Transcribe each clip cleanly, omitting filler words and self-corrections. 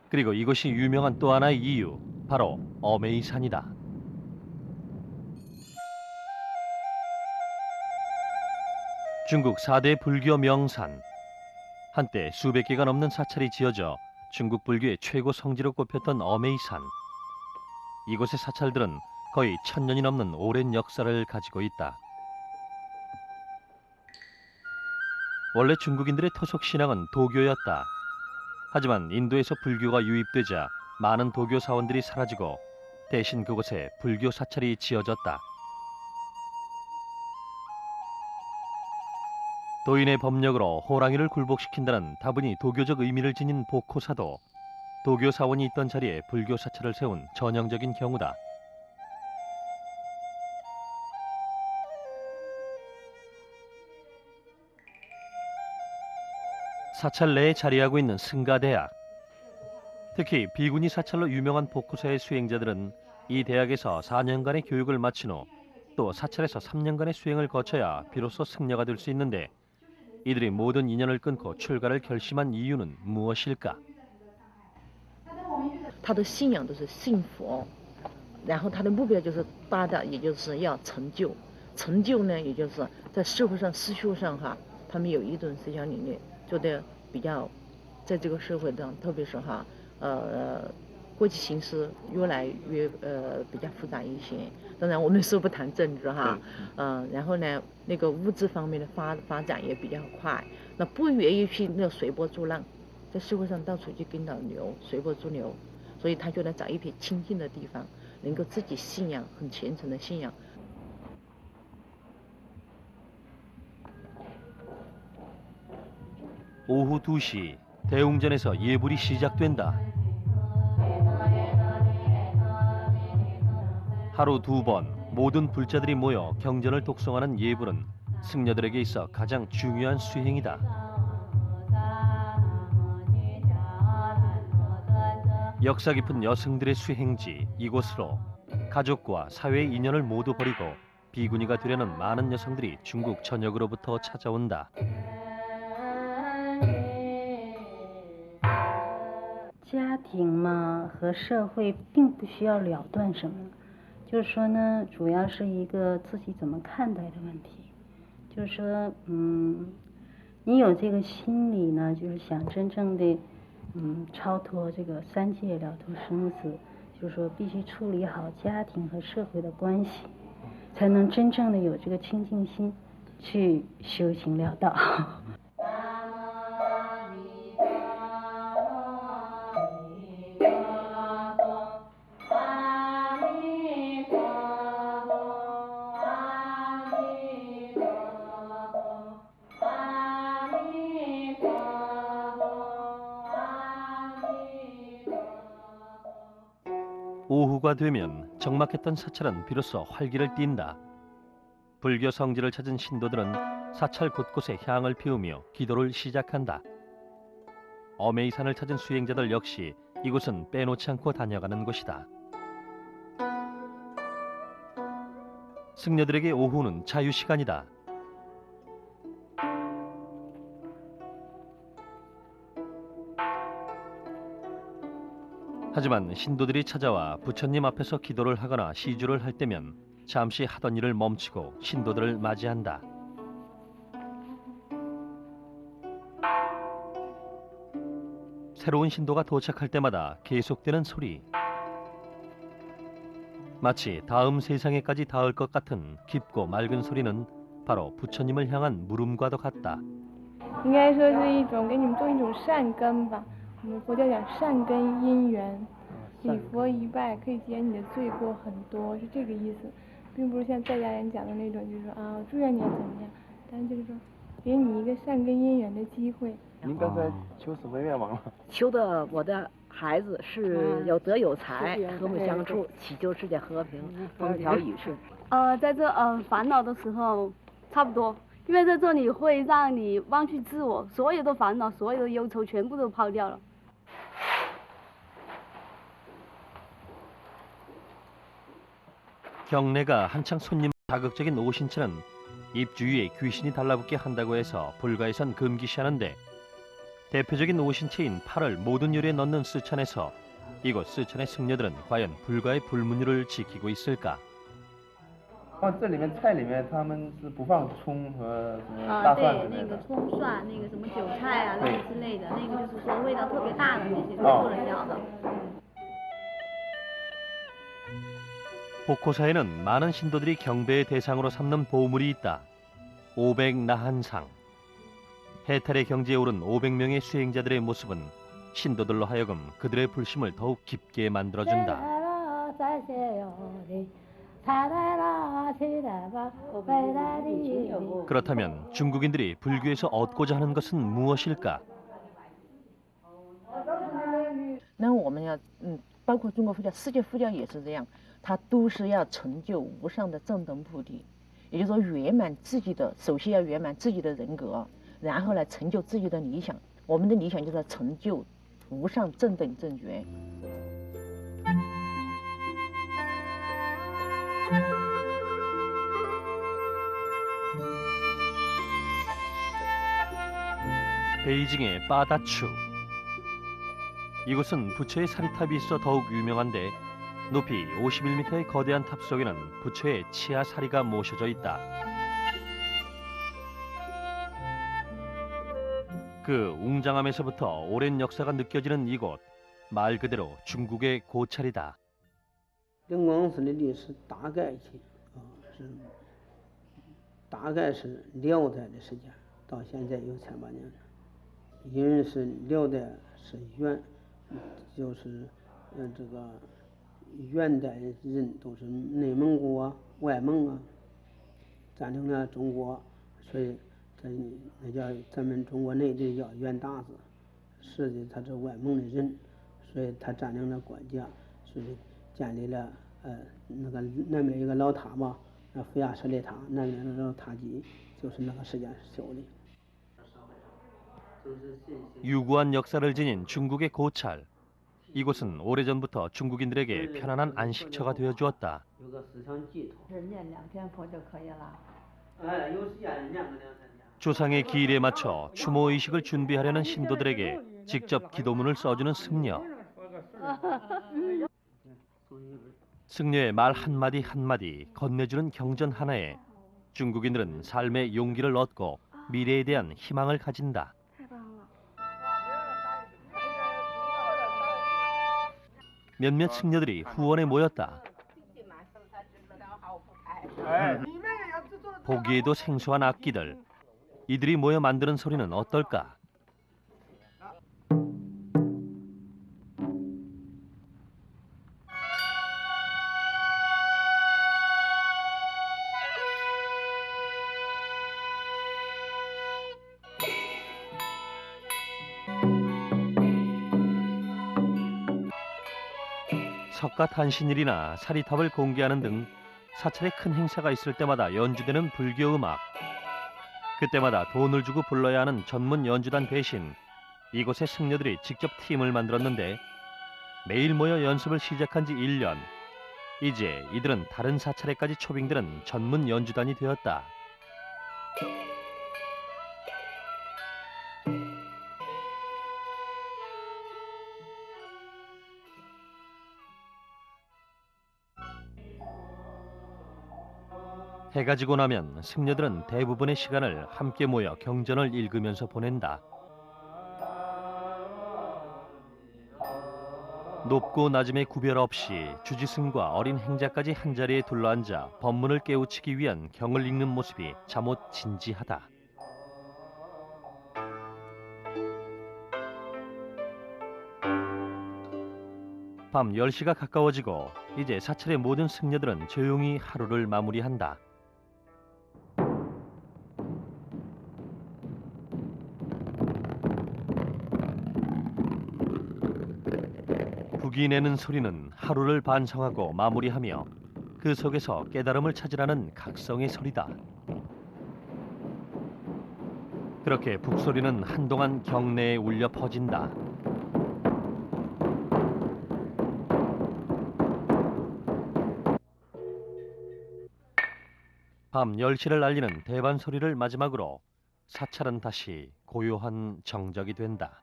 그리고 이곳이 유명한 또 하나의 이유, 바로 어메이산이다. 중국 4대 불교 명산. 한때 수백 개가 넘는 사찰이 지어져 중국 불교의 최고 성지로 꼽혔던 어메이산. 이곳의 사찰들은 거의 1000년이 넘는 오랜 역사를 가지고 있다. 원래 중국인들의 토속 신앙은 도교였다. 하지만 인도에서 불교가 유입되자 많은 도교 사원들이 사라지고 대신 그곳에 불교 사찰이 지어졌다. 도인의 법력으로 호랑이를 굴복시킨다는 다분히 도교적 의미를 지닌 복호사도 도교 사원이 있던 자리에 불교 사찰을 세운 전형적인 경우다. 사찰 내에 자리하고 있는 승가대학. 특히 비구니 사찰로 유명한 복호사의 수행자들은 이 대학에서 4년간의 교육을 마친 후 또 사찰에서 3년간의 수행을 거쳐야 비로소 승려가 될 수 있는데, 이들이 모든 인연을 끊고 출가를 결심한 이유는 무엇일까? 他的信仰都是信佛，然后他的目标就是大的，也就是要成就。成就呢，也就是在社会上、思修上哈，他们有一种思想理念，做的比较，在这个社会上，特别是哈，国际形势越来越比较复杂一些。当然，我们说不谈政治哈，然后呢，那个物质方面的发展也比较快，那不愿意去那随波逐浪，在社会上到处去跟着流，随波逐流。所以他就来找一片清净的地方，能够自己信仰很虔诚的信仰。 오후 2시 대웅전에서 예불이 시작된다. 하루 2번 모든 불자들이 모여 경전을 독송하는 예불은 승려들에게 있어 가장 중요한 수행이다. 역사 깊은 여승들의 수행지 이곳으로 가족과 사회의 인연을 모두 버리고 비구니가 되려는 많은 여성들이 중국 전역으로부터 찾아온다. 家庭嘛和社会并不需要了断什么，就是说呢，主要是一个自己怎么看待的问题。就是说，你有这个心理呢，就是想真正的，超脱这个三界，了脱生死，就是说必须处理好家庭和社会的关系，才能真正的有这个清净心，去修行了道。오후가 되면 적막했던 사찰은 비로소 활기를 띈다. 불교 성지를 찾은 신도들은 사찰 곳곳에 향을 피우며 기도를 시작한다. 어메이산을 찾은 수행자들 역시 이곳은 빼놓지 않고 다녀가는 곳이다. 승려들에게 오후는 자유시간이다. 하지만 신도들이 찾아와 부처님 앞에서 기도를 하거나 시주를 할 때면 잠시 하던 일을 멈추고 신도들을 맞이한다. 새로운 신도가 도착할 때마다 계속되는 소리. 마치 다음 세상에까지 닿을 것 같은 깊고 맑은 소리는 바로 부처님을 향한 물음과도 같다. 应该说是一种给你们种一种善根吧。我们佛教讲善根因缘，礼佛一拜可以减你的罪过很多，是这个意思，并不是像在家人讲的那种，就是说啊祝愿你怎么样，但是就是说给你一个善根因缘的机会。您刚才求什么愿望了？求的我的孩子是有德有才，和睦相处，祈求世界和平，风调雨顺。在这烦恼的时候，差不多，因为在这里会让你忘去自我，所有的烦恼、所有的忧愁全部都抛掉了。 경례가 한창 손님 자극적인 오신처는 입 주위에 귀신이 달라붙게 한다고 해서 불가에선 금기시하는데, 대표적인 오신채인 파를 모든 요리에 넣는 쓰촨에서 이곳 쓰촨의 승려들은 과연 불가의 불문율을 지키고 있을까? 这里面菜里面他们是不放葱和什么大蒜之对，那个类的。葱蒜，那个什么韭菜啊，那对个之类的，那个就是说味道特别大的那些是不能要的。 복호사에는 많은 신도들이 경배의 대상으로 삼는 보물이 있다. 500나한상. 해탈의 경지에 오른 500명의 수행자들의 모습은 신도들로 하여금 그들의 불심을 더욱 깊게 만들어준다. 그렇다면 중국인들이 불교에서 얻고자 하는 것은 무엇일까? 那我们要包括中国佛教、世界佛教也是这样，它都是要成就无上的正等菩提，也就是说圆满自己的，首先要圆满自己的人格，然后来成就自己的理想。我们的理想就是要成就无上正等正觉。 베이징의 빠다추. 이곳은 부처의 사리탑이 있어 더욱 유명한데 높이 51m의 거대한 탑 속에는 부처의 치아 사리가 모셔져 있다. 그 웅장함에서부터 오랜 역사가 느껴지는 이곳, 말 그대로 중국의 고찰이다. 灵光寺的历史大概是辽代的时间，到现在有1800年了。因为是辽代是元，就是这个元代人都是内蒙古啊、外蒙啊占领了中国，所以那叫咱们中国内地叫元大子，实际他是外蒙的人，所以他占领了国家，所以建立了那个南边一个老塔嘛，那福亚舍利塔，南边的老塔基就是那个时间修的。 유구한 역사를 지닌 중국의 고찰. 이곳은 오래전부터 중국인들에게 편안한 안식처가 되어 주었다. 有个思想寄托。是念2天佛就可以了。有时间念个2、3天。 조상의 기일에 맞춰 추모 의식을 준비하려는 신도들에게 직접 기도문을 써주는 승려. 승려의 말 한마디 한마디 건네주는 경전 하나에 중국인들은 삶의 용기를 얻고 미래에 대한 희망을 가진다. 몇몇 승려들이 후원에 모였다. 보기에도 생소한 악기들. 이들이 모여 만드는 소리는 어떨까? 석가탄신일이나 사리탑을 공개하는 등 사찰에 큰 행사가 있을 때마다 연주되는 불교 음악. 그때마다 돈을 주고 불러야 하는 전문 연주단 대신 이곳의 승려들이 직접 팀을 만들었는데 매일 모여 연습을 시작한 지 1년. 이제 이들은 다른 사찰에까지 초빙되는 전문 연주단이 되었다. 해가 지고 나면 승려들은 대부분의 시간을 함께 모여 경전을 읽으면서 보낸다. 높고 낮음의 구별 없이 주지승과 어린 행자까지 한자리에 둘러앉아 법문을 깨우치기 위한 경을 읽는 모습이 잠옷 진지하다. 밤 10시가 가까워지고 이제 사찰의 모든 승려들은 조용히 하루를 마무리한다. 북이 내는 소리는 하루를 반성하고 마무리하며 그 속에서 깨달음을 찾으라는 각성의 소리다. 그렇게 북소리는 한동안 경내에 울려 퍼진다. 밤 10시를 알리는 대반 소리를 마지막으로 사찰은 다시 고요한 정적이 된다.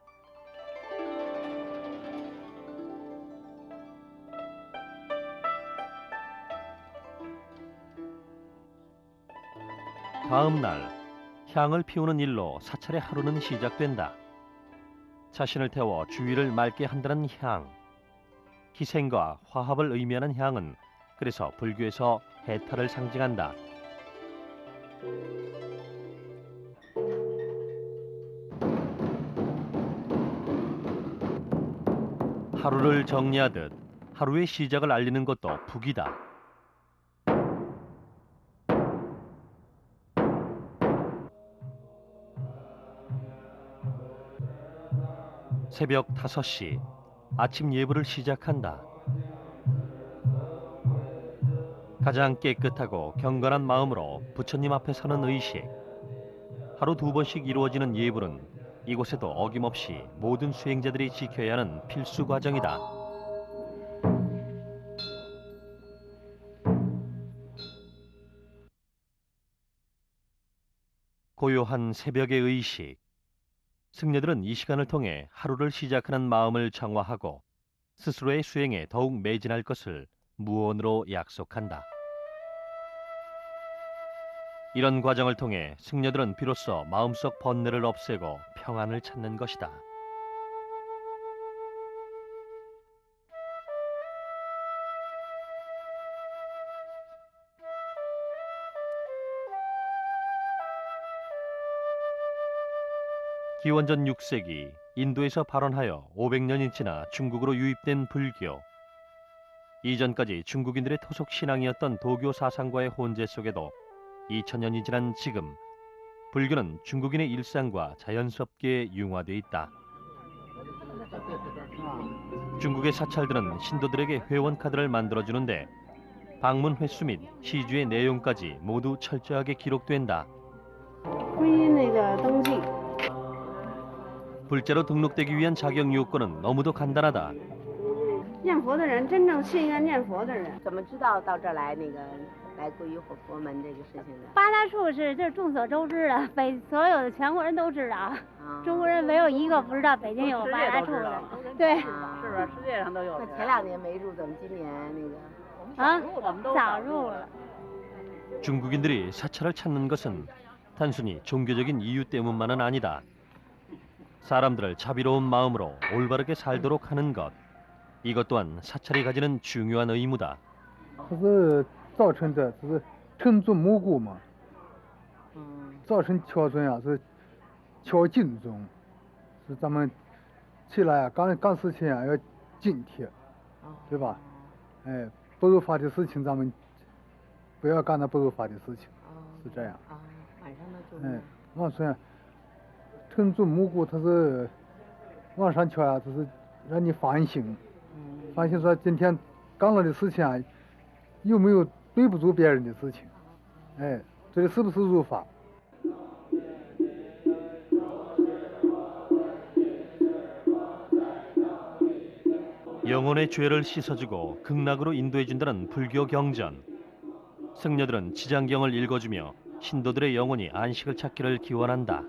다음 날 향을 피우는 일로 사찰의 하루는 시작된다. 자신을 태워 주위를 맑게 한다는 향. 희생과 화합을 의미하는 향은 그래서 불교에서 해탈을 상징한다. 하루를 정리하듯 하루의 시작을 알리는 것도 북이다. 새벽 5시 아침 예불을 시작한다. 가장 깨끗하고 경건한 마음으로 부처님 앞에 서는 의식. 하루 2번씩 이루어지는 예불은 이곳에도 어김없이 모든 수행자들이 지켜야 하는 필수 과정이다. 고요한 새벽의 의식. 승려들은 이 시간을 통해 하루를 시작하는 마음을 정화하고 스스로의 수행에 더욱 매진할 것을 무언으로 약속한다. 이런 과정을 통해 승려들은 비로소 마음속 번뇌를 없애고 평안을 찾는 것이다. 기원전 6세기 인도에서 발원하여 500년이 지나 중국으로 유입된 불교. 이전까지 중국인들의 토속 신앙이었던 도교 사상과의 혼재 속에도 2000년이 지난 지금 불교는 중국인의 일상과 자연스럽게 융화돼 있다. 중국의 사찰들은 신도들에게 회원 카드를 만들어주는데 방문 횟수 및 시주의 내용까지 모두 철저하게 기록된다. 불자로 등록되기 위한 자격 요건은 너무도 간단하다. 念佛的人，真正信愿念佛的人，怎么知道到这儿来来皈依佛门这个事情的？八大处是这众所周知的，所有的全国人都知道，中国人没有一个不知道北京有八大处的。对，是不是世界上都有？那前2年没入，怎么今年早入了。 중국인들이 사찰을 찾는 것은 단순히 종교적인 이유 때문만은 아니다. 사람들을 자비로운 마음으로 올바르게 살도록 하는 것. 이것 또한 사찰이 가지는 중요한 의무다. 这是造成的，这是称尊蘑菇嘛，造成敲钟啊，是敲警钟，是咱们起来啊，刚事情啊要警惕，对吧？哎，不如法的事情咱们不要干那不如法的事情，是这样。晚上呢就哎，往上称尊蘑菇，它是往上敲啊，就是让你反省。 反省说今天干了的事情啊，有没有对不住别人的事情？哎，这里是不是如法？ 영혼의 죄를 씻어주고 극락으로 인도해준다는 불교 경전. 승려들은 지장경을 읽어주며 신도들의 영혼이 안식을 찾기를 기원한다.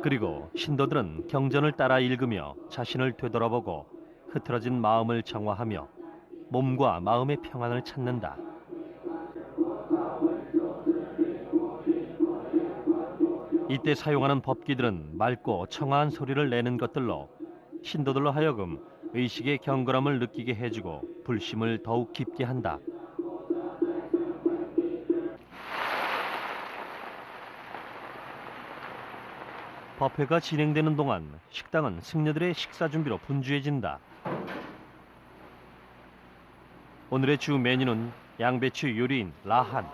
그리고 신도들은 경전을 따라 읽으며 자신을 되돌아보고 흐트러진 마음을 정화하며 몸과 마음의 평안을 찾는다. 이때 사용하는 법기들은 맑고 청아한 소리를 내는 것들로 신도들로 하여금 의식의 경건함을 느끼게 해주고 불심을 더욱 깊게 한다. 법회가 진행되는 동안 식당은 승려들의 식사 준비로 분주해진다. 오늘의 주 메뉴는 양배추 요리인 라한.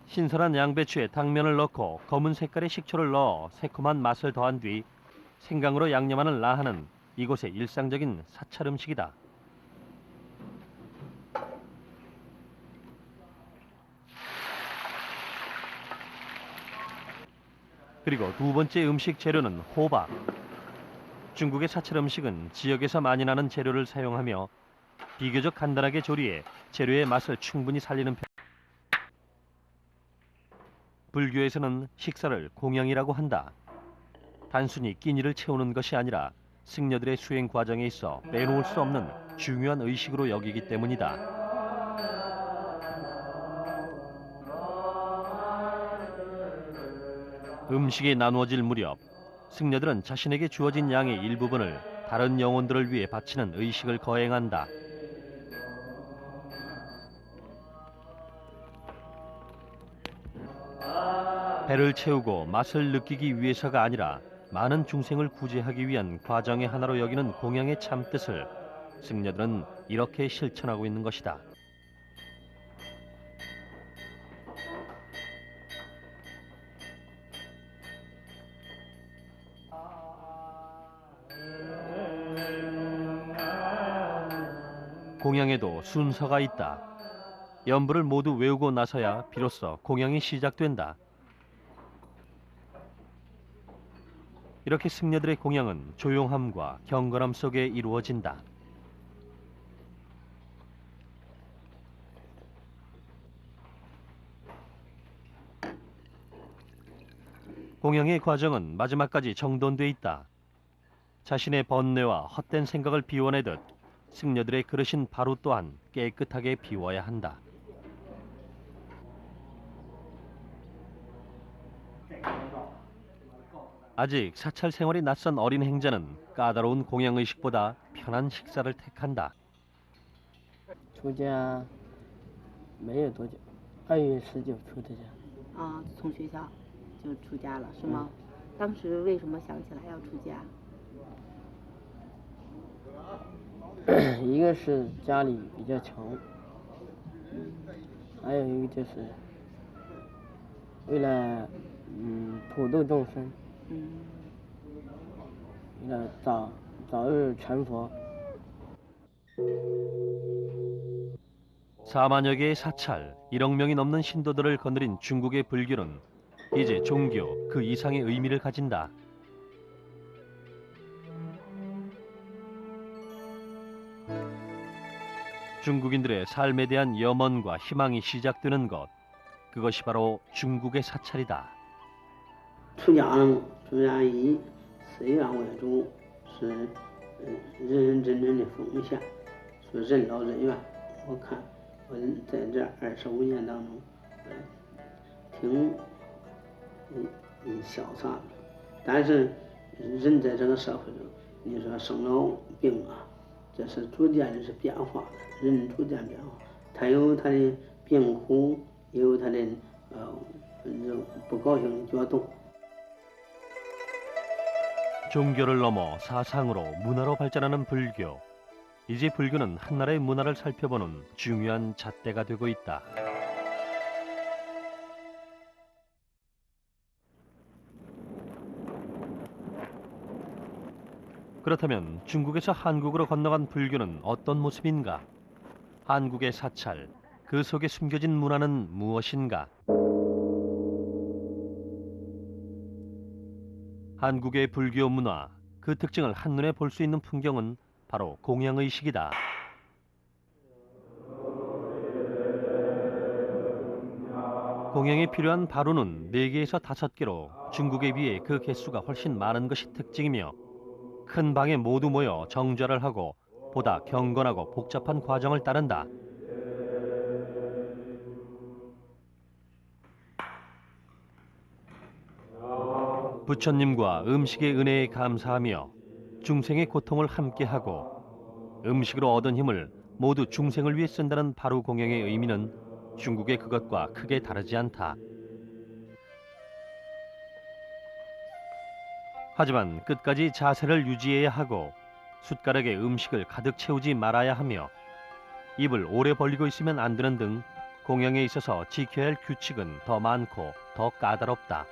신선한 양배추에 당면을 넣고 검은 색깔의 식초를 넣어 새콤한 맛을 더한 뒤 생강으로 양념하는 라한은 이곳의 일상적인 사찰 음식이다. 그리고 두 번째 음식 재료는 호박. 중국의 사찰 음식은 지역에서 많이 나는 재료를 사용하며 비교적 간단하게 조리해 재료의 맛을 충분히 살리는 편. 불교에서는 식사를 공양이라고 한다. 단순히 끼니를 채우는 것이 아니라 승려들의 수행 과정에 있어 빼놓을 수 없는 중요한 의식으로 여기기 때문이다. 음식이 나누어질 무렵 승려들은 자신에게 주어진 양의 일부분을 다른 영혼들을 위해 바치는 의식을 거행한다. 배를 채우고 맛을 느끼기 위해서가 아니라 많은 중생을 구제하기 위한 과정의 하나로 여기는 공양의 참뜻을 승려들은 이렇게 실천하고 있는 것이다. 공양에도 순서가 있다. 연부를 모두 외우고 나서야 비로소 공양이 시작된다. 이렇게 승려들의 공양은 조용함과 경건함 속에 이루어진다. 공양의 과정은 마지막까지 정돈돼 있다. 자신의 번뇌와 헛된 생각을 비워내듯 승려들의 그릇인 바루 또한 깨끗하게 비워야 한다. 아직 사찰 생활이 낯선 어린 행자는 까다로운 공양의식보다 편한 식사를 택한다. 出家没有多久，2月19出的家。啊，从学校就出家了，是吗？当时为什么想起来要出家？一个是家里比较穷，还有一个就是为了普度众生，为了早日成佛。 4만여 개의 사찰, 1억 명이 넘는 신도들을 거느린 중국의 불교는 이제 종교 그 이상의 의미를 가진다. 중국인들의 삶에 대한 염원과 희망이 시작되는 것, 그것이 바로 중국의 사찰이다. 出家以寺院为主，是认认真真的奉献，是任劳任怨。我看我在这25年当中，挺潇洒的。但是人在这个社会中，你说生老病啊，这是逐渐的是变化的，人逐渐变化，他有他的病苦，也有他的不高兴的觉动。 종교를 넘어 사상으로 문화로 발전하는 불교. 이제 불교는 한 나라의 문화를 살펴보는 중요한 잣대가 되고 있다. 그렇다면 중국에서 한국으로 건너간 불교는 어떤 모습인가? 한국의 사찰, 그 속에 숨겨진 문화는 무엇인가? 한국의 불교 문화, 그 특징을 한눈에 볼 수 있는 풍경은 바로 공양의식이다. 공양에 필요한 바루는 4개에서 5개로 중국에 비해 그 개수가 훨씬 많은 것이 특징이며 큰 방에 모두 모여 정좌를 하고 보다 경건하고 복잡한 과정을 따른다. 부처님과 음식의 은혜에 감사하며 중생의 고통을 함께하고 음식으로 얻은 힘을 모두 중생을 위해 쓴다는 바루 공양의 의미는 중국의 그것과 크게 다르지 않다. 하지만 끝까지 자세를 유지해야 하고 숟가락에 음식을 가득 채우지 말아야 하며 입을 오래 벌리고 있으면 안 되는 등 공양에 있어서 지켜야 할 규칙은 더 많고 더 까다롭다.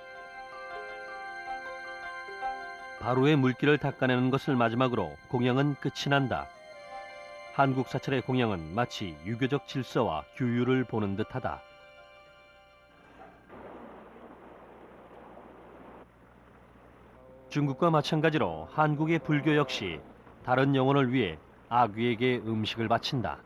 바루의 물기를 닦아내는 것을 마지막으로 공양은 끝이 난다. 한국 사찰의 공양은 마치 유교적 질서와 규율을 보는 듯하다. 중국과 마찬가지로 한국의 불교 역시 다른 영혼을 위해 아귀에게 음식을 바친다.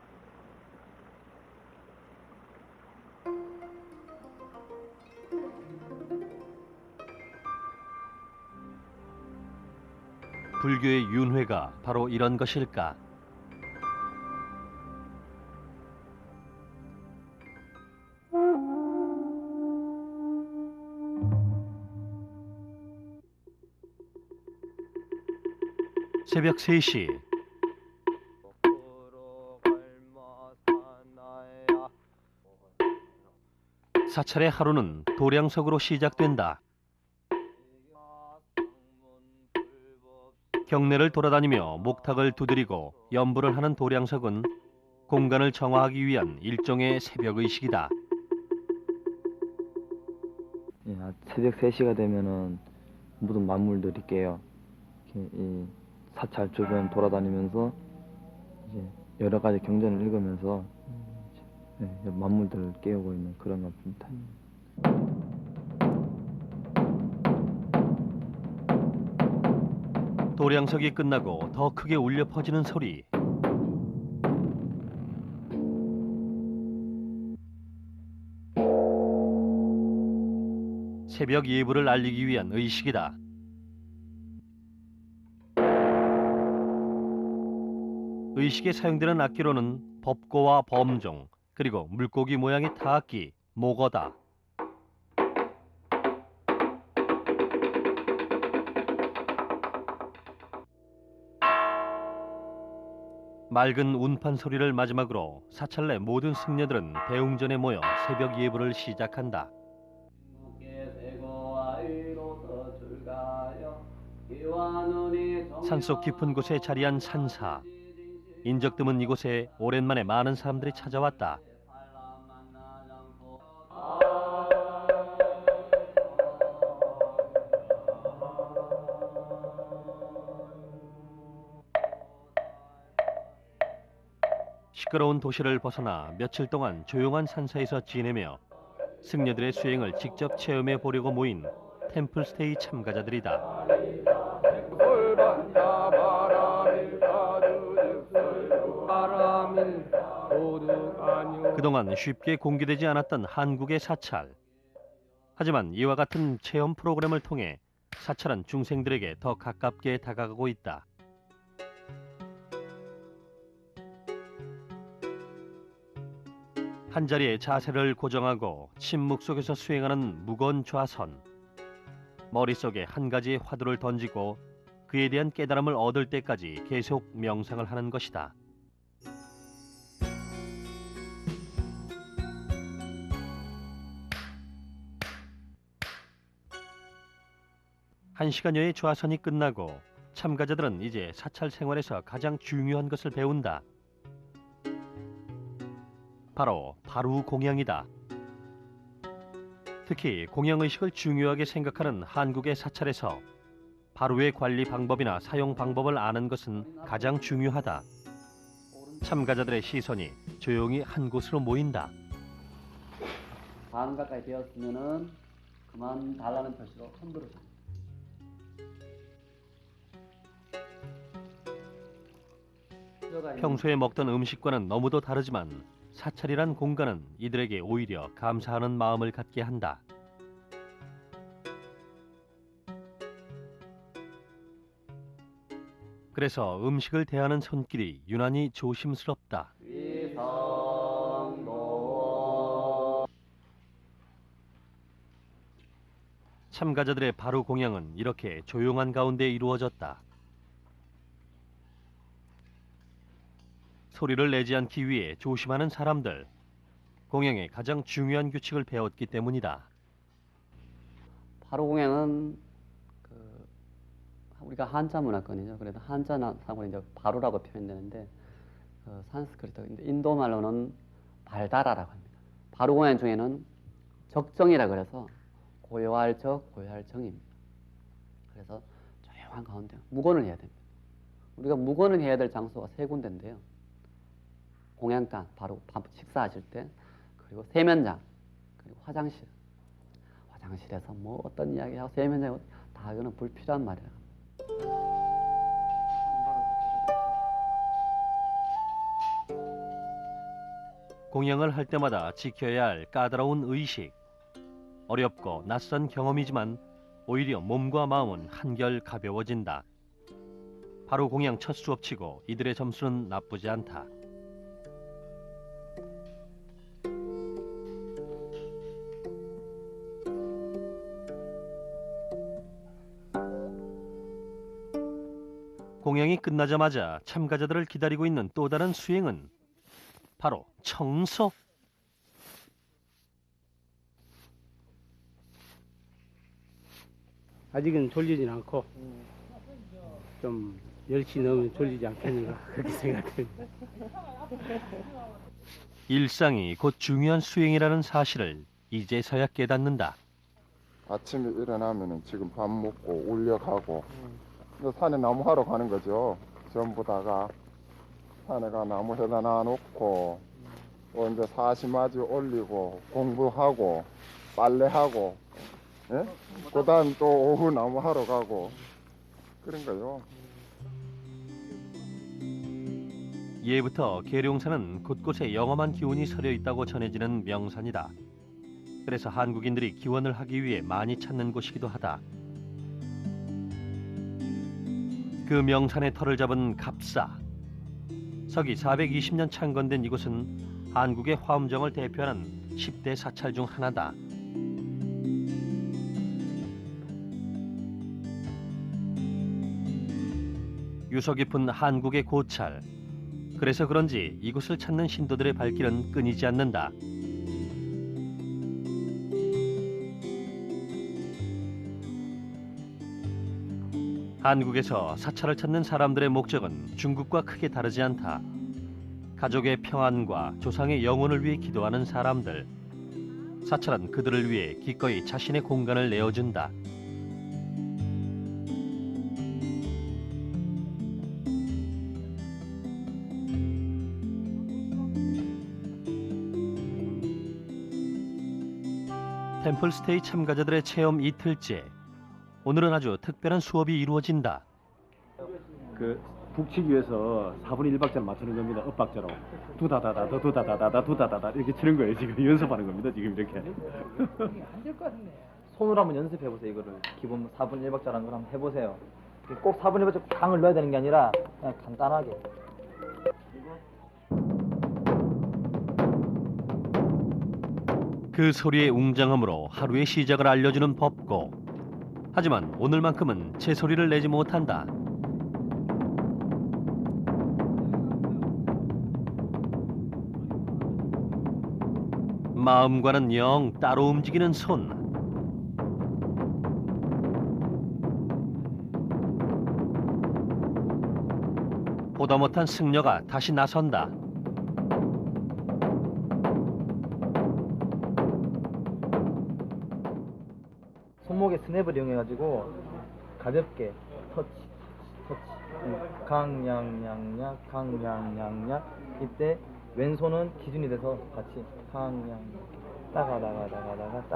불교의 윤회가 바로 이런 것일까? 새벽 3시. 사찰의 하루는 도량석으로 시작된다. 경내를 돌아다니며 목탁을 두드리고 연부를 하는 도량석은 공간을 정화하기 위한 일종의 새벽의식이다. 새벽 3시가 되면은 모든 만물들이 깨요. 이 사찰 주변 돌아다니면서 이제 여러 가지 경전을 읽으면서 만물들을 깨우고 있는 그런 겁니다. 도량석이 끝나고 더 크게 울려 퍼지는 소리. 새벽 예불을 알리기 위한 의식이다. 의식에 사용되는 악기로는 법고와 범종, 그리고 물고기 모양의 타악기, 모거다. 맑은 운판 소리를 마지막으로 사찰 내 모든 승려들은 대웅전에 모여 새벽 예불을 시작한다. 산속 깊은 곳에 자리한 산사. 인적 드문 이곳에 오랜만에 많은 사람들이 찾아왔다. 시끄러운 도시를 벗어나 며칠 동안 조용한 산사에서 지내며 승려들의 수행을 직접 체험해 보려고 모인 템플스테이 참가자들이다. 그동안 쉽게 공개되지 않았던 한국의 사찰. 하지만 이와 같은 체험 프로그램을 통해 사찰은 중생들에게 더 가깝게 다가가고 있다. 한자리에 자세를 고정하고 침묵 속에서 수행하는 무건 좌선. 머릿속에 한 가지의 화두를 던지고 그에 대한 깨달음을 얻을 때까지 계속 명상을 하는 것이다. 한 시간여의 좌선이 끝나고 참가자들은 이제 사찰 생활에서 가장 중요한 것을 배운다. 바로 바루 공양이다. 특히 공양의식을 중요하게 생각하는 한국의 사찰에서 바루의 관리 방법이나 사용 방법을 아는 것은 가장 중요하다. 참가자들의 시선이 조용히 한 곳으로 모인다. 반 가까이 되었으면은 그만 달라는 표시로 손들어 줍니다. 평소에 먹던 음식과는 너무도 다르지만 사찰이란 공간은 이들에게 오히려 감사하는 마음을 갖게 한다. 그래서 음식을 대하는 손길이 유난히 조심스럽다. 참가자들의 바루 공양은 이렇게 조용한 가운데 이루어졌다. 소리를 내지 않기 위해 조심하는 사람들. 공양의 가장 중요한 규칙을 배웠기 때문이다. 바루 공양은 우리가 한자 문화권이죠. 그래도 한자 사고는 이제 바루라고 표현되는데 산스크리트, 인도 말로는 발다라라고 합니다. 바루 공양 중에는 적정이라 그래서 고요할 적, 고요할 정입니다. 그래서 조용한 가운데 묵언을 해야 됩니다. 우리가 묵언을 해야 될 장소가 세 군데인데요. 공양간, 바로 밥 식사하실 때, 그리고 세면장, 그리고 화장실. 화장실에서 뭐 어떤 이야기하고 세면장에 다 이거는 불필요한 말이에요. 공양을 할 때마다 지켜야 할 까다로운 의식. 어렵고 낯선 경험이지만 오히려 몸과 마음은 한결 가벼워진다. 바로 공양 첫 수업치고 이들의 점수는 나쁘지 않다. 공양이 끝나자마자 참가자들을 기다리고 있는 또 다른 수행은 바로 청소. 아직은 졸리진 않고 좀 10시 넘으면 졸리지 않겠는가 그렇게 생각합니다. 일상이 곧 중요한 수행이라는 사실을 이제서야 깨닫는다. 아침에 일어나면은 지금 밥 먹고 울려가고 산에 나무하러 가는 거죠. 전부 다가 산에 가 나무 해다 놔놓고 또 이제 사시마지 올리고 공부하고 빨래하고 예? 그다음 또 오후 나무하러 가고 그런 거요. 예부터 계룡산은 곳곳에 영험한 기운이 서려 있다고 전해지는 명산이다. 그래서 한국인들이 기원을 하기 위해 많이 찾는 곳이기도 하다. 그 명산의 터를 잡은 갑사. 서기 420년 창건된 이곳은 한국의 화엄정을 대표하는 10대 사찰 중 하나다. 유서 깊은 한국의 고찰. 그래서 그런지 이곳을 찾는 신도들의 발길은 끊이지 않는다. 한국에서 사찰을 찾는 사람들의 목적은 중국과 크게 다르지 않다. 가족의 평안과 조상의 영혼을 위해 기도하는 사람들. 사찰은 그들을 위해 기꺼이 자신의 공간을 내어준다. 템플스테이 참가자들의 체험 이틀째. 오늘은 아주 특별한 수업이 이루어진다. 그 북치기 위해서 4분의 1박자를 맞추는 겁니다. 엇박자로. 두다다다 두다다다다 두다다다 이렇게 치는 거예요. 지금 연습하는 겁니다. 지금 이렇게. 안될 것 같네. 손으로 한번 연습해 보세요. 이거를 기본 4분의 1박자라는 걸 한번 해보세요. 꼭 4분의 1박자 강을 넣어야 되는 게 아니라 그냥 간단하게. 그 소리의 웅장함으로 하루의 시작을 알려주는 법고. 하지만 오늘만큼은 제 소리를 내지 못한다. 마음과는 영 따로 움직이는 손. 보다 못한 승려가 다시 나선다. 손목에 스냅을 이용해가지고 가볍게 터치, 강양양양, 강양양양. 이때 왼손은 기준이 돼서 같이 강양, 따가다가다가다가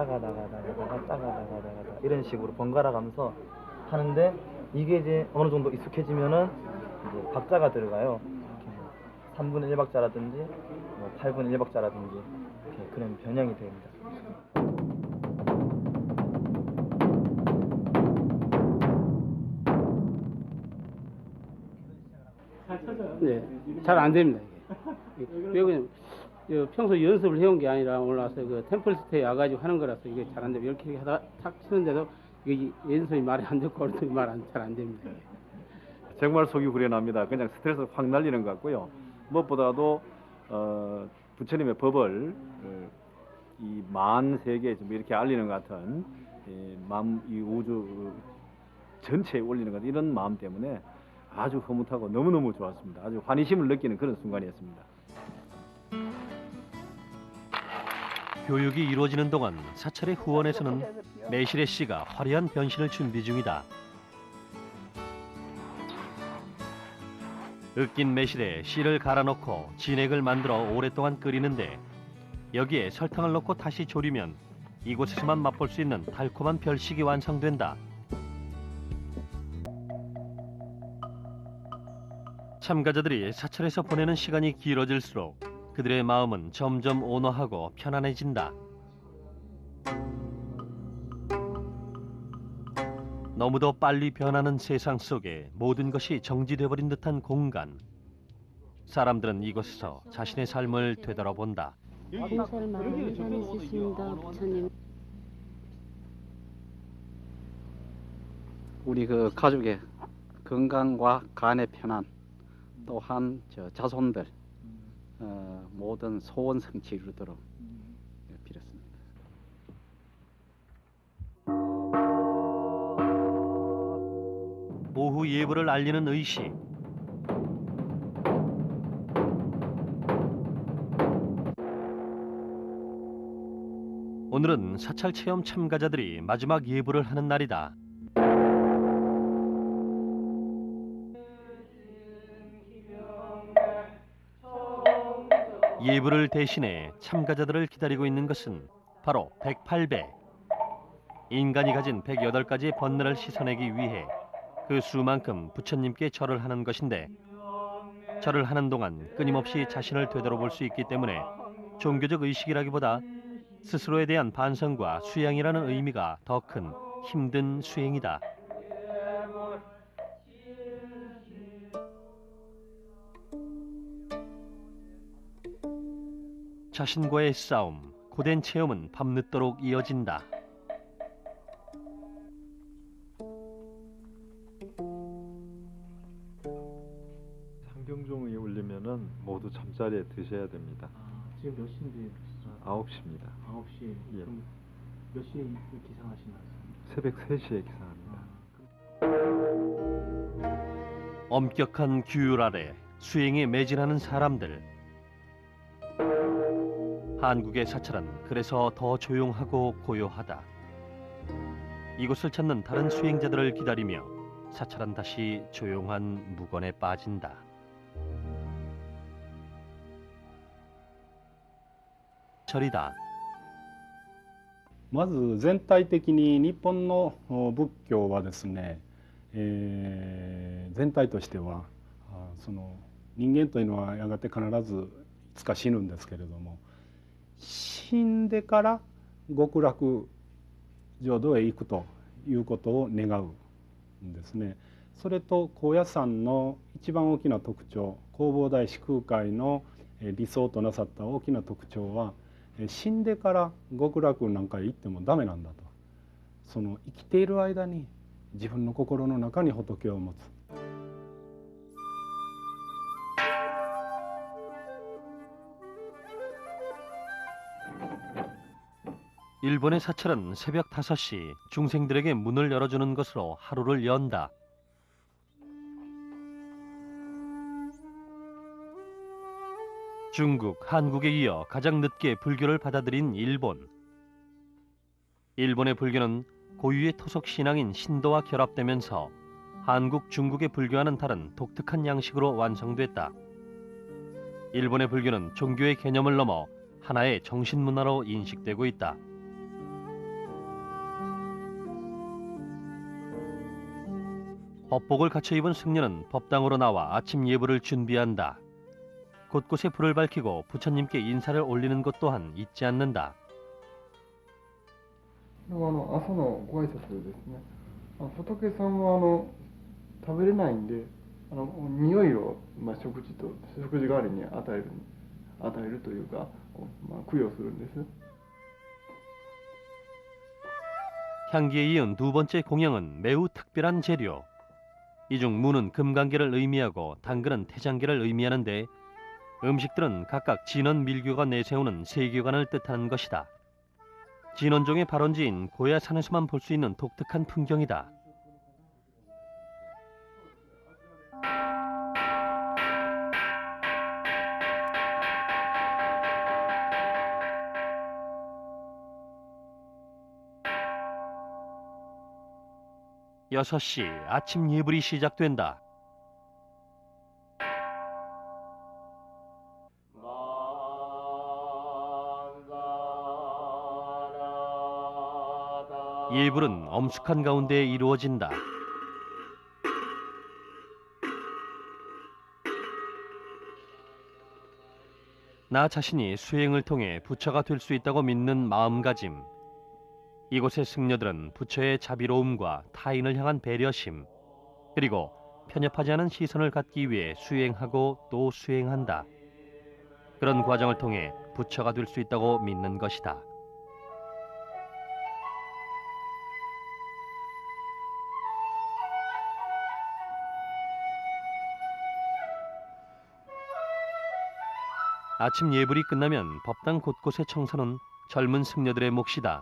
이런 식으로 번갈아 가면서 하는데 이게 이제 어느 정도 익숙해지면은 이제 박자가 들어가요. 3분의 1박자라든지 뭐 8분의 1박자라든지 이렇게 그런 변형이 됩니다. 네, 잘 안 됩니다. 이게. 왜 평소 연습을 해온 게 아니라 오늘 와서 그 템플스테이 와가지고 하는 거라서 이게 잘 안 되고 이렇게 하다 탁 치는데도 이게 왼손이 말이 안 듣고 오른손이 잘 안 됩니다. 정말 속이 후련합니다. 그냥 스트레스 확 날리는 것 같고요. 무엇보다도 부처님의 법을 이 만 세계에 좀 이렇게 알리는 것 같은 마음, 이 우주 전체에 올리는 것 같은 이런 마음 때문에 아주 흐뭇하고 너무너무 좋았습니다. 아주 환희심을 느끼는 그런 순간이었습니다. 교육이 이루어지는 동안 사찰의 후원에서는 매실의 씨가 화려한 변신을 준비 중이다. 으깬 매실에 씨를 갈아넣고 진액을 만들어 오랫동안 끓이는데 여기에 설탕을 넣고 다시 졸이면 이곳에서만 맛볼 수 있는 달콤한 별식이 완성된다. 참가자들이 사찰에서 보내는 시간이 길어질수록 그들의 마음은 점점 온화하고 편안해진다. 너무도 빨리 변하는 세상 속에 모든 것이 정지돼버린 듯한 공간. 사람들은 이곳에서 자신의 삶을 되돌아본다. 봉사를 많이 다니셨습니다, 부처님. 우리 그 가족의 건강과 간의 편안, 또한 저 자손들 모든 소원 성취 이루도록 빌었습니다. 오후 예불을 알리는 의식. 오늘은 사찰 체험 참가자들이 마지막 예불을 하는 날이다. 예불을 대신해 참가자들을 기다리고 있는 것은 바로 108배. 인간이 가진 108가지의 번뇌를 씻어내기 위해 그 수만큼 부처님께 절을 하는 것인데, 절을 하는 동안 끊임없이 자신을 되돌아볼 수 있기 때문에 종교적 의식이라기보다 스스로에 대한 반성과 수양이라는 의미가 더 큰 힘든 수행이다. 자신과의 싸움, 고된 체험은 밤늦도록 이어진다. 상경종이 울리면은 모두 잠자리에 드셔야 됩니다. 지금 몇 시인데? 9시입니다. 9시. 예. 그럼 몇 시에 기상하시나요? 새벽 3시에 기상합니다. 엄격한 규율 아래 수행에 매진하는 사람들. 한국의 사찰은 그래서 더 조용하고 고요하다. 이곳을 찾는 다른 수행자들을 기다리며 사찰은 다시 조용한 무건에 빠진다. 절이다. まず全体的に日本の仏教はですね、全体としてはその人間というのはやがて必ずいつか死ぬんですけれども、死んでから極楽浄土へ行くということを願うんですね。それと高野山の一番大きな特徴、弘法大師空海の理想となさった大きな特徴は、死んでから極楽なんかへ行ってもダメなんだと。その生きている間に自分の心の中に仏を持つ。 일본의 사찰은 새벽 5시 중생들에게 문을 열어주는 것으로 하루를 연다. 중국, 한국에 이어 가장 늦게 불교를 받아들인 일본. 일본의 불교는 고유의 토속 신앙인 신도와 결합되면서 한국, 중국의 불교와는 다른 독특한 양식으로 완성됐다. 일본의 불교는 종교의 개념을 넘어 하나의 정신문화로 인식되고 있다. 법복을 갖춰 입은 승려는 법당으로 나와 아침 예불을 준비한다. 곳곳에 불을 밝히고 부처님께 인사를 올리는 것 또한 잊지 않는다. 朝のご挨拶でですね、仏さんは食べれないんで、匂いを、食事代わりに与えるというか、供養するんです。 향기에 이은 두 번째 공양은 매우 특별한 재료. 이 중 무는 금강계를 의미하고 당근은 태장계를 의미하는데, 음식들은 각각 진원 밀교가 내세우는 세계관을 뜻하는 것이다. 진원종의 발원지인 고야산에서만 볼 수 있는 독특한 풍경이다. 여섯 시 아침 예불이 시작된다. 예불은 엄숙한 가운데 이루어진다. 나 자신이 수행을 통해 부처가 될 수 있다고 믿는 마음가짐. 이곳의 승려들은 부처의 자비로움과 타인을 향한 배려심, 그리고 편협하지 않은 시선을 갖기 위해 수행하고 또 수행한다. 그런 과정을 통해 부처가 될 수 있다고 믿는 것이다. 아침 예불이 끝나면 법당 곳곳의 청소는 젊은 승려들의 몫이다.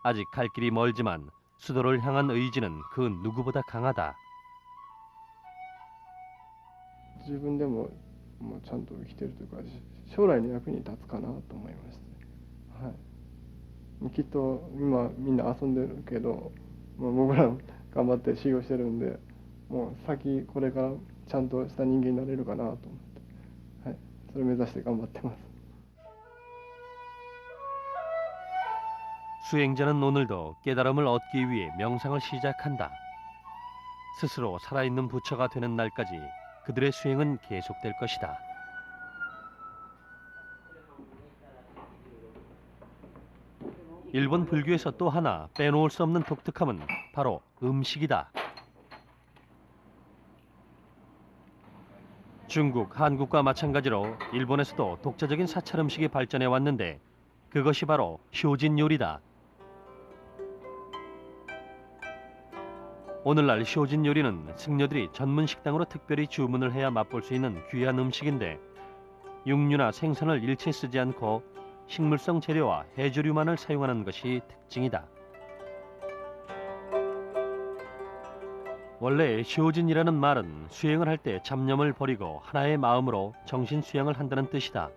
아직 갈 길이 멀지만 수도를 향한 의지는 그 누구보다 강하다. 自分でもちゃんと生きてるというか将来の役に立つかなと思いまして、はい、きっと今みんな遊んでるけど、僕ら頑張って修行してるんで、もう先これからちゃんとした人間になれるかなと思って、はい、それを目指して頑張ってます。 수행자는 오늘도 깨달음을 얻기 위해 명상을 시작한다. 스스로 살아있는 부처가 되는 날까지 그들의 수행은 계속될 것이다. 일본 불교에서 또 하나 빼놓을 수 없는 독특함은 바로 음식이다. 중국, 한국과 마찬가지로 일본에서도 독자적인 사찰 음식이 발전해 왔는데 그것이 바로 쇼진 요리다. 오늘날 쇼진 요리는 승려들이 전문 식당으로 특별히 주문을 해야 맛볼 수 있는 귀한 음식인데 육류나 생선을 일체 쓰지 않고 식물성 재료와 해조류만을 사용하는 것이 특징이다. 원래 쇼진이라는 말은 수행을 할 때 잡념을 버리고 하나의 마음으로 정신 수양을 한다는 뜻이다.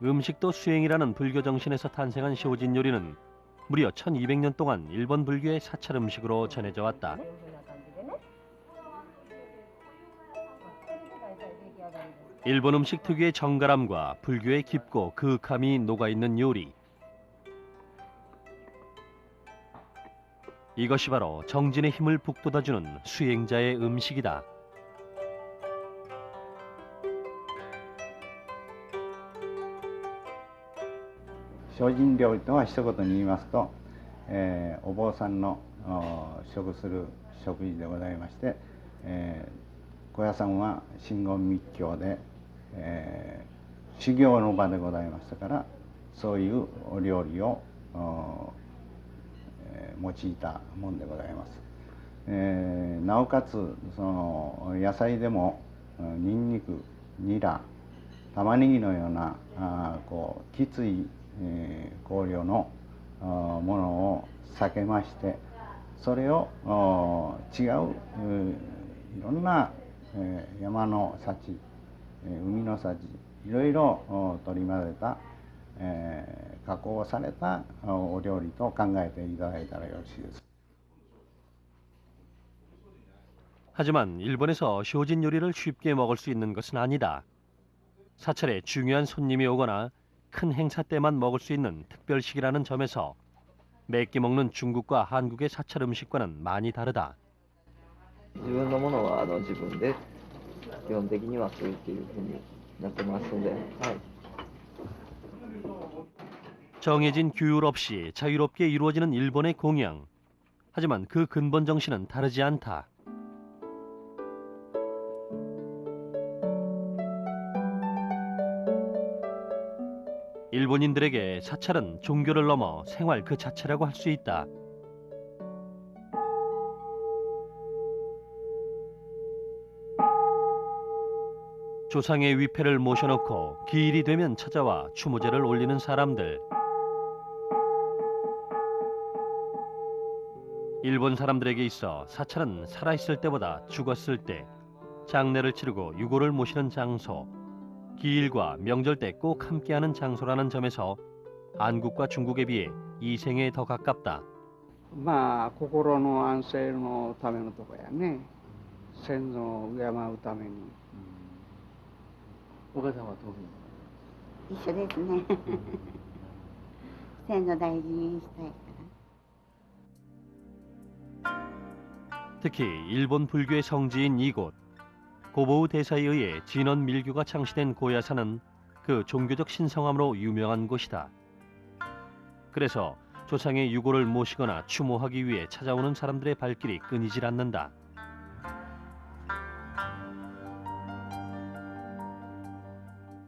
음식도 수행이라는 불교 정신에서 탄생한 쇼진 요리는 무려 1200년 동안 일본 불교의 사찰 음식으로 전해져 왔다. 일본 음식 특유의 정갈함과 불교의 깊고 그윽함이 녹아있는 요리. 이것이 바로 정진의 힘을 북돋아주는 수행자의 음식이다. 精進料理とは一言に言いますと、お坊さんの食する食事でございまして、高野山は真言密教で、修行の場でございましたから、そういうお料理を用いたものでございます。なおかつその野菜でもニンニク、ニラ、玉ねぎのようなきつい香料のものを避けまして、それを違ういろんな山の幸、海の幸、いろいろ取り混ぜた加工されたお料理と考えていただいたらよろしいです。 하지만 일본에서 쇼진 요리를 쉽게 먹을 수 있는 것은 아니다. 사찰에 중요한 손님이 오거나 큰 행사 때만 먹을 수 있는 특별식이라는 점에서 매끼 먹는 중국과 한국의 사찰 음식과는 많이 다르다. 自分のものは自分で基本的にはそういうふうになってますので、はい。 정해진 규율 없이 자유롭게 이루어지는 일본의 공양. 하지만 그 근본 정신은 다르지 않다. 일본인들에게 사찰은 종교를 넘어 생활 그 자체라고 할 수 있다. 조상의 위패를 모셔놓고 기일이 되면 찾아와 추모제를 올리는 사람들. 일본 사람들에게 있어 사찰은 살아있을 때보다 죽었을 때, 장례를 치르고 유고를 모시는 장소, 기일과 명절 때 꼭 함께하는 장소라는 점에서 한국과 중국에 비해 이생에 더 가깝다. まあ心の安静のためのとこやね。先祖を敬うために。お母さんはどういう一緒ですね。先祖大事にしたいから。 특히 일본 불교의 성지인 이곳, 고보우 대사에 의해 진원 밀교가 창시된 고야사는 그 종교적 신성함으로 유명한 곳이다. 그래서 조상의 유골을 모시거나 추모하기 위해 찾아오는 사람들의 발길이 끊이질 않는다.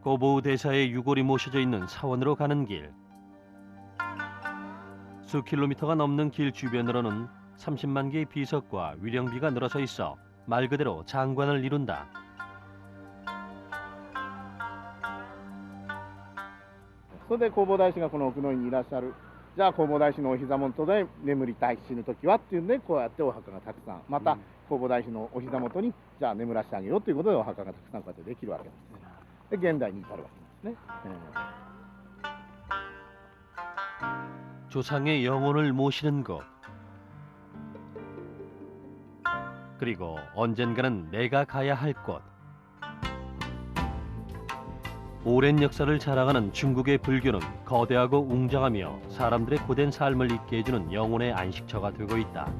고보우 대사의 유골이 모셔져 있는 사원으로 가는 길. 수 킬로미터가 넘는 길 주변으로는 30만 개의 비석과 위령비가 늘어서 있어 말 그대로 장관을 이룬다.それで弘法大師がこの奥の院にいらっしゃる。じゃあ弘法大師のお膝元で眠りたい死ぬ時はっていうんでこうやってお墓がたくさんまた弘法大師のお膝元にじゃあ眠らせてあげようということでお墓がたくさんこうやってできるわけです。で現代に至るわけですね。 조상의 영혼을 모시는 곳. 그리고 언젠가는 내가 가야 할 곳. 오랜 역사를 자랑하는 중국의 불교는 거대하고 웅장하며 사람들의 고된 삶을 잊게 해주는 영혼의 안식처가 되고 있다.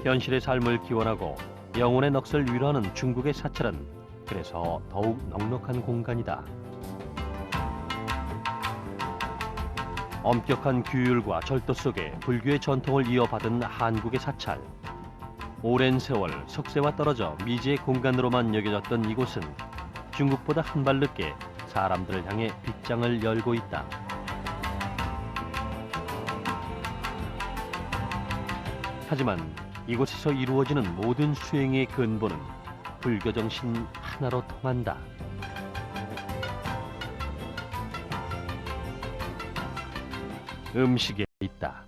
현실의 삶을 기원하고 영혼의 넋을 위로하는 중국의 사찰은 그래서 더욱 넉넉한 공간이다. 엄격한 규율과 절도 속에 불교의 전통을 이어받은 한국의 사찰. 오랜 세월 석쇠와 떨어져 미지의 공간으로만 여겨졌던 이곳은 중국보다 한 발 늦게 사람들을 향해 빗장을 열고 있다. 하지만 이곳에서 이루어지는 모든 수행의 근본은 불교 정신 하나로 통한다. 음식에 있다.